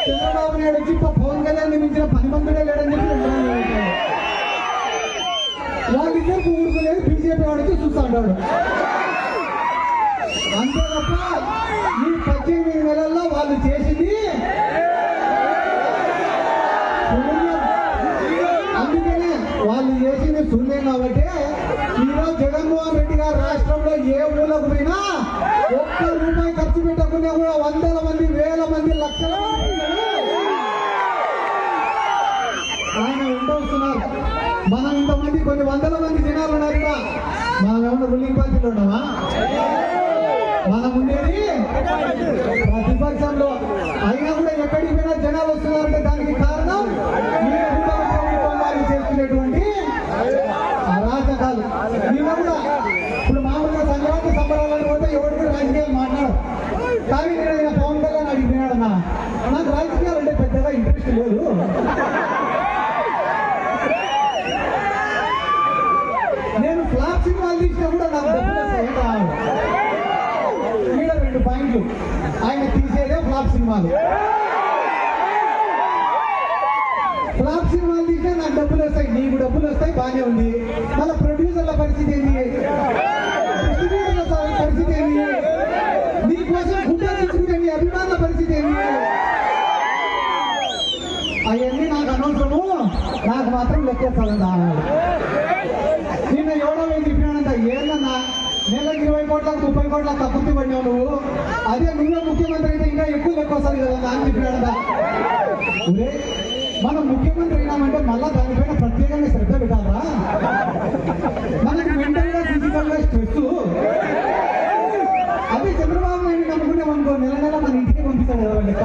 చంద్రబాబు నాయుడు వచ్చి పవన్ కళ్యాణ్ మించిన 10 మందినే లేడని చెప్పి వాళ్ళిద్దరికి ఊరుకోలేదు. బీజేపీ వాడు వచ్చి చూస్తా ఉంటాడు. అంతే తప్ప ఈ 18 నెలల్లో వాళ్ళు చేసింది అందుకనే వాళ్ళు చేసింది శూన్యం. కాబట్టి ఈరోజు జగన్మోహన్ రెడ్డి గారు రాష్ట్రంలో ఏ ఊళ్ళకు పోయినా ఒక్క రూపాయి ఖర్చు పెట్టకుండా కూడా వందల మంది, వేల మంది, లక్షల మంది ఆయన ఉండవస్తున్నారు. మనం ఇంతమంది కొన్ని వందల మంది జనాలు ఉన్నారు. ఇక్కడ మనం ఏమన్నా రూలింగ్ పార్టీలో ఉన్నామా? మనం ఉండేది ప్రతిపక్షంలో. అయినా కూడా ఎక్కడికి పోయినా జనాలు వస్తున్నారంటే దానికి కారణం చేస్తున్నటువంటి అరాచకాలు. నిన్న కూడా ఇప్పుడు మామూలుగా సంక్రాంతి సంబరాలను పోతే ఎవరికి రాజకీయాలు మాట్లాడు. కానీ నేను పవన్ కళ్యాణ్ అడిగినాడన్నా, నాకు రాజకీయాలు అంటే పెద్దగా ఇంట్రెస్ట్ లేదు, నేను ఫ్లాప్ సినిమాలు తీసినా కూడా నాకు డబ్బులు కావాలి. ఈడ 2 పాయింట్లు, ఆయన తీసేదే ఫ్లాప్ సినిమాలు. ఫ్లాప్ సినిమాలు తీసినా నాకు డబ్బులు వస్తాయి, నీకు డబ్బులు వస్తాయి, బాగానే ఉంది. మళ్ళీ ప్రొడ్యూసర్ల పరిస్థితి ఏంటి, డిస్ట్రిబ్యూటర్ల పరిస్థితి ఏంటి, నీకోసం గుడ్డ తెచ్చుకుంటే నీ అభిమానుల పరిస్థితి ఏంటి? అవన్నీ నాకు అనవసరము, నాకు మాత్రం లెక్కేస్తానంట. నిన్న ఎవడో చెప్పినాడంట, ఏదన్నా నెలకు 20 కోట్లకు 30 కోట్ల తప్పుతూ పడినావు నువ్వు, అదే నువ్వే ముఖ్యమంత్రి అయితే ఇంకా ఎక్కువ లెక్క వస్తుంది కదా అని చెప్పినాడంట. మనం ముఖ్యమంత్రి అయినామంటే మళ్ళా దానిపైన ప్రత్యేకంగా శ్రద్ధ పెట్టాలా? మనకి మెంటల్ గా, ఫిజికల్ గా స్ట్రెస్. అదే చంద్రబాబు నాయుడు నమ్ముకున్నామనుకో, నెల నెల మన ఇంటికి పంపిస్తాడు కదా లెక్క.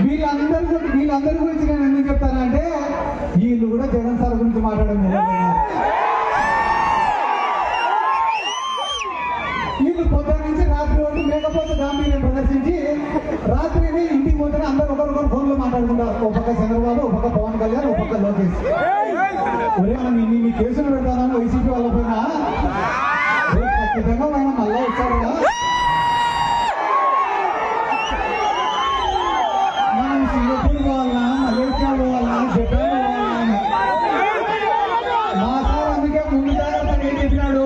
వీళ్ళందరి గురించి నేను ఎందుకు చెప్తానంటే, వీళ్ళు కూడా జగన్ సార్ గురించి మాట్లాడడం వీళ్ళు పొద్దున్న నుంచి రాత్రి వరకు మేకపోతే గాంభీర్యం ప్రదర్శించి రాత్రి ఇంటికి పోతేనే అందరూ ఒకరికొకరు ఫోన్లో మాట్లాడుకుంటారు. ఒక పక్క చంద్రబాబు, ఒక పక్క పవన్ కళ్యాణ్, ఒక పక్క లోకేష్. ఒరే మనం ఇన్ని కేసులు పెడతానని వైసీపీ వాళ్ళ పైన ఖచ్చితంగా ఆయన మళ్ళా వచ్చారు కదా. మనం సింగపూర్ పోవాలన్నా, మలేషియా పోవాలన్నా, జపాన్ పోవాలన్నా, మా సార్ అందుకే ముందు జాగ్రత్తగా ఏం చెప్పినాడు,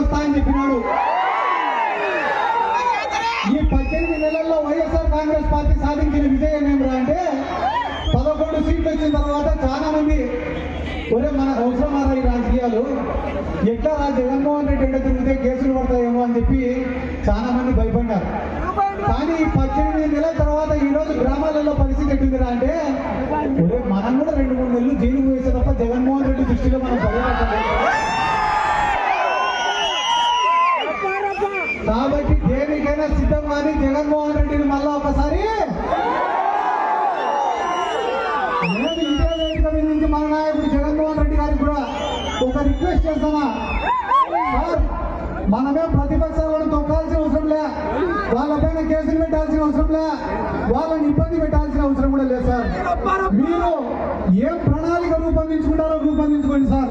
వస్తాయని చెప్పినాడు. ఈ 18 నెలల్లో వైఎస్ఆర్ కాంగ్రెస్ పార్టీ సాధించిన విజయం ఏమిరా అంటే, 11 సీట్లు వచ్చిన తర్వాత చాలా మంది ఒరే మనకు అవసరమారా ఈ రాజకీయాలు, ఎట్లా జగన్మోహన్ రెడ్డి అంటే తిరిగితే కేసులు పడతాయేమో అని చెప్పి చాలా మంది భయపడ్డారు. కానీ 18 నెలల తర్వాత ఈ రోజు గ్రామాలలో పరిస్థితి ఎట్టుందిరా అంటే, ఒరే మనం కూడా 2-3 నెలలు జైలు వేసే తప్ప జగన్మోహన్ రెడ్డి దృష్టిలో మనం పర్యవేక్షణ. కాబట్టి దేనికైనా సిద్ధంగా జగన్మోహన్ రెడ్డిని మళ్ళా ఒకసారి నేను ఇదే వేదిక మీద నుంచి మన నాయకుడు జగన్మోహన్ రెడ్డి గారికి కూడా ఒక రిక్వెస్ట్ చేస్తున్నా. సార్, మనమే ప్రతిపక్షాలను తొక్కాల్సిన అవసరం లే, వాళ్ళపైన కేసులు పెట్టాల్సిన అవసరం లే, వాళ్ళని ఇబ్బంది పెట్టాల్సిన అవసరం కూడా లేదు సార్. మీరు ఏం ప్రణాళిక రూపొందించుకుంటారో రూపొందించుకోండి సార్.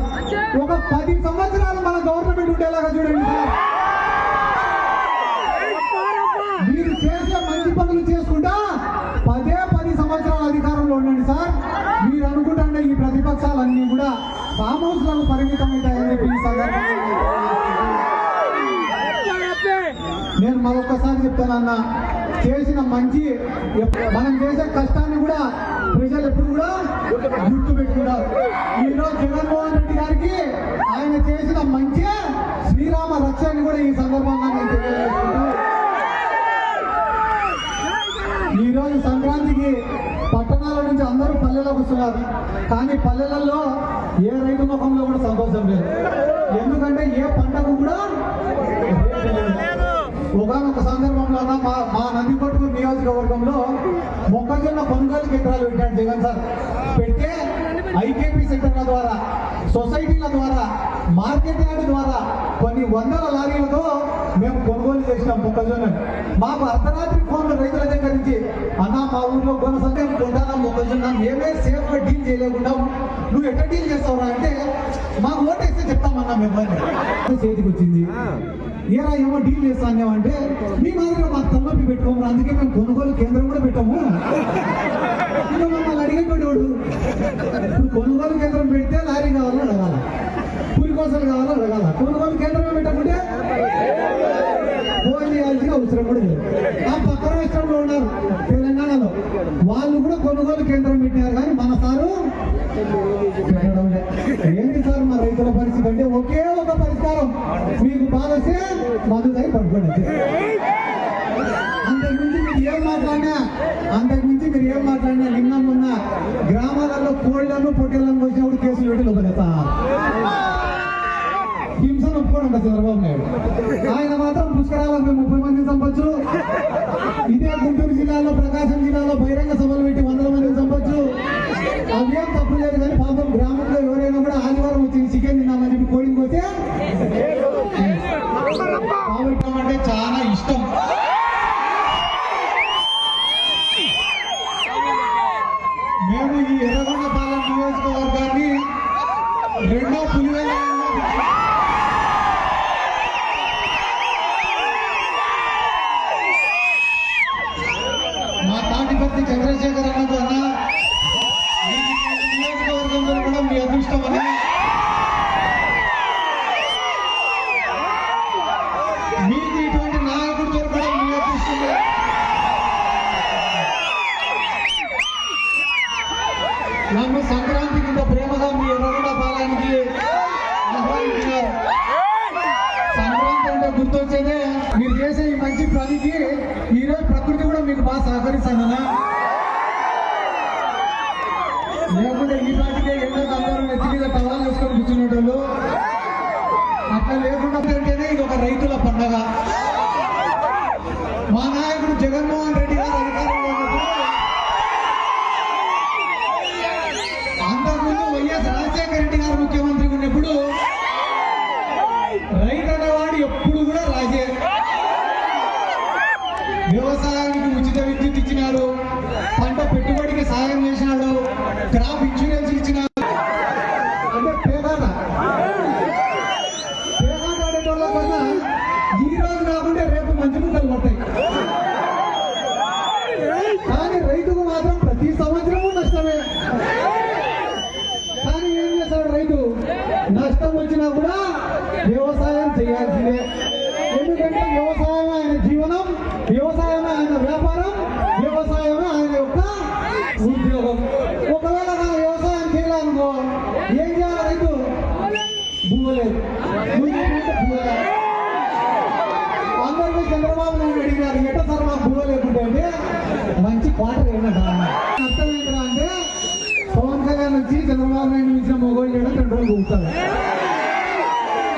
ఒక 10 సంవత్సరాలు మన గవర్నమెంట్ ఉండేలాగా చూడండి సార్. మీరు చేసే మంచి పనులు చేసుకుంటా 10 సంవత్సరాల అధికారంలో ఉండండి సార్. మీరు అనుకుంటే ఈ ప్రతిపక్షాలన్నీ కూడా ఫామ్ హౌస్లకు పరిమితమవుతాయని చెప్పి ఈ సందర్భంగా నేను మరొకసారి చెప్తానన్నా, చేసిన మంచి మనం చేసే కష్టాన్ని కూడా ప్రజలు ఎప్పుడు కూడా గుర్తు పెట్టుకుంటారు. ఈరోజు జగన్మోహన్ రెడ్డి గారికి ఆయన చేసిన మంచి శ్రీరామ రక్షని కూడా ఈ సందర్భంగా నేను తెలియజేసుకుంటూ, ఈరోజు సంక్రాంతికి పట్టణాల నుంచి అందరూ పల్లెలకు వస్తున్నారు. కానీ పల్లెలలో ఏ రైతు ముఖంలో కూడా సంతోషం లేదు. ఎందుకంటే ఏ పంటకు కూడా ఒకనొక సందర్భంలో మా నందికొట్టు నియోజకవర్గంలో మొక్కజొన్న కొనుగోలు కేంద్రాలు పెట్టాడు జగన్ సార్. పెడితే ఐకేపీ సెంటర్ల ద్వారా, సొసైటీల ద్వారా, మార్కెట్ యార్డ్ ద్వారా కొన్ని కొన్ని వందల లారీలతో మేము కొనుగోలు చేసినాం మొక్కజొన్న. మాకు అర్ధరాత్రి ఫోన్లు రైతుల దగ్గర నుంచి, అన్న మా ఊర్లో కొనసాగం కొంటానా మొక్కజొన్న, మేమే సేఫ్గా డీల్ చేయలేకుండా నువ్వు ఎట్లా డీల్ చేస్తావురా అంటే, మాకు ఓటేస్తే చెప్తామన్నా మిమ్మల్ని. చేతికి వచ్చింది, ఏరా ఏమో డీల్ చేస్తానేమంటే, మీ మాదిరిగా మాకు తలనొప్పి పెట్టుకోము, అందుకే మేము కొనుగోలు కేంద్రం కూడా పెట్టాము. ఇంకా మమ్మల్ని అడిగేటువంటి వాడు ఇప్పుడు కొనుగోలు కేంద్రం పెడితే లారీ కావాలో అడగాల, కూలి కోసలు కావాలో అడగాల. కొనుగోలు కేంద్రమే పెట్టకుంటే ఫోన్ చేయాల్సిన అవసరం కూడా లేదు. ఆ పక్క రాష్ట్రంలో ఉన్నారు తెలంగాణలో, వాళ్ళు కూడా కొనుగోలు కేంద్రం పెట్టినారు, కానీ మన సారు ఏంటి సార్ మా రైతుల పరిస్థితి అంటే, ఒకే ఒక పరిష్కారం, మీకు బాధ వస్తే మందు దగ్గర పడుకోండి. అంతకుమించి మీరు ఏం మాట్లాడినా నిన్న మొన్న గ్రామాలలో కోళ్లను పొట్టేళ్లను వచ్చినప్పుడు కేసులు పెట్టి లోపలేత హింసను ఒప్పుకోవడం చంద్రబాబు నాయుడు. ఆయన మాత్రం పుష్కరాలకు మేము 30 మందిని చంపొచ్చు, ఇదే గుంటూరు జిల్లాలో ప్రకాశం జిల్లాలో బహిరంగ సభలు పెట్టి 100 మందిని చంపొచ్చు, అవేం తప్పు లేదు. కానీ పాపం గ్రామంలో ఎవరైనా కూడా ఆదివారం వచ్చింది చికెన్ తిన్నామని చెప్పి కోడికి పోతే అంటే చాలా ఇష్టం. మేము ఈ ఎర్రగొండపాలెం నియోజకవర్గాన్ని రెండో పులివెల మా తాటిపత్రి చంద్రశేఖర్ అన్నది అన్న, నియోజకవర్గంలో కూడా మీ అదృష్టం అని మీకు ఇటువంటి నాయకుడు దొరకడం మీ అదృష్టం. నన్ను సంక్రాంతి కింద ప్రేమగా మీ ఎర్రగొండపాలెంకి ఆహ్వానించినారు. సంక్రాంతి అంటే గుర్తొచ్చేదే మీరు చేసే ఈ మంచి పనికి ఈరోజు ప్రకృతి కూడా మీకు బాగా సహకరిస్తానన్నా. లేకుంటే ఈ పాటికే ఎన్నో అందరూ నెత్తి మీద టవాలు వేసుకొని కూర్చునేటోళ్ళు. అట్లా లేకుండా అంటేనే ఇది ఒక రైతుల పండగ. మా నాయకుడు జగన్మోహన్ రెడ్డి గారు అధికారంలో ఉన్నప్పుడు, అంతకుముందు వైఎస్ రాజశేఖర రెడ్డి గారు ముఖ్యమంత్రి ఉన్నప్పుడు రైతు అనేవాడు ఎప్పుడు కూడా రాజే. వ్యవసాయానికి ఉచిత విద్యుత్ ఇచ్చినాడు, పంట పెట్టుబడికి సాయం చేసినాడు, క్రాప్ ఇన్సూరెన్స్ ఇచ్చినాడు. అంటే పేదాట ఆడేటోళ్ళ కన్నా ఈ రోజు కాకుంటే రేపు మంచి ముక్కలు పడతాయి. కానీ రైతుకు మాత్రం ప్రతి సంవత్సరము నష్టమే. కానీ ఏం చేస్తాడు రైతు, నష్టం వచ్చినా కూడా వ్యవసాయం చేయాల్సిందే. ఎందుకంటే వ్యవసాయం ఆయన జీవనం, వ్యవసాయమే ఆయన వ్యాపారం, వ్యవసాయమే ఆయన యొక్క ఉద్యోగం. ఒకవేళ నా వ్యవసాయం చేయాలనుకో ఏం చేయాలి రైతు? భూమలేదు, అందరికీ చంద్రబాబు నాయుడు అడిగినారు, ఎట్ట సార్ మాకు భూమ లేకుంటే అంటే మంచి క్వార్టర్ ఏంటంట. అర్థం ఏంటంటే పవన్ కళ్యాణ్ వచ్చి చంద్రబాబు నాయుడు ఇచ్చిన మొగోళ్ళు చేయడం 2 రోజులు కూర్చోాలి.